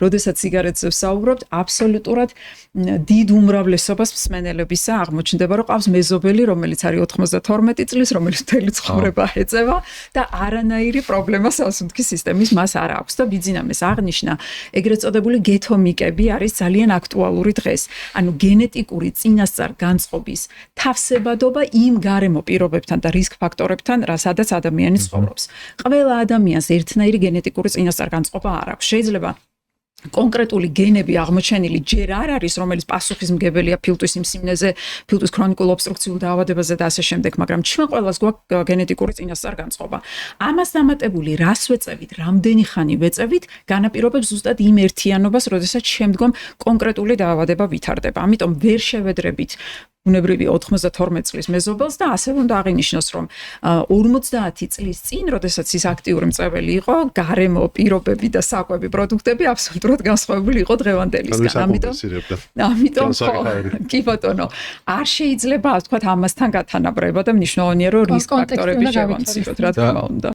როდესაც სიგარეტზე ვსაუბრობთ, აბსოლუტურად დიდ უმრავლესობას მსმენელებისა აღმოჩნდება, რომ ყავს მეზობელი, რომელიც არის 92 წლის, რომელიც მთელი ცხოვრება ეწევა და არანაირი პრობლემა სასუნთქის სისტემის მას არ აქვს და ბიძინამეს აღნიშნა, ეგრეთ წოდებული გეთომიკები არის ძალიან აქტუალური დღეს. ანუ გენეტიკური წინასწარ განწყობის თავსებადობა იმ გარემო პირობებთან და რისკ ფაქტორებთან, სადაც ადამიანი ცხოვრობს. ყველა ადამიანს ერთნაირი გენეტიკური წინასწარ განწყობა არ აქვს. შეიძლება კონკრეტული გენები აღმოჩენილი ჯერ არ არის, რომელიც პასუხისმგებელია ფილტვის სიმსივნეზე, ფილტვის ქრონიკულ ობსტრუქციულ დაავადებაზე და ასე შემდეგ, მაგრამ ჩვენ ყველას გვაქვს გენეტიკური წინასწარ განწყობა. ამას დამატებული რას ვეწევით, რამდენი ხანი ვეწევით, განაპირობებს ზუსტად იმ ერთიანობას, როდესაც შემდგომ კონკრეტული დაავადება ვითარდება. ამიტომ ვერ შევედრებით ბუნებრივი 92 წლის მეზობელს და ასევე უნდა აღინიშნოს, რომ 50 წლის წინ, როდესაც ის აქტიური მწვეველი იყო, გარემო პირობები და საკვები პროდუქტები აბსოლუტურად განსხვავებული იყო დღევანდელისგან. ამიტომ კი ბატონო, არ შეიძლება ასე ვთქვათ ამასთან გათანაბრება და მნიშვნელოვანია, რომ რისკ ფაქტორები შევამციროთ, რა თქმა უნდა.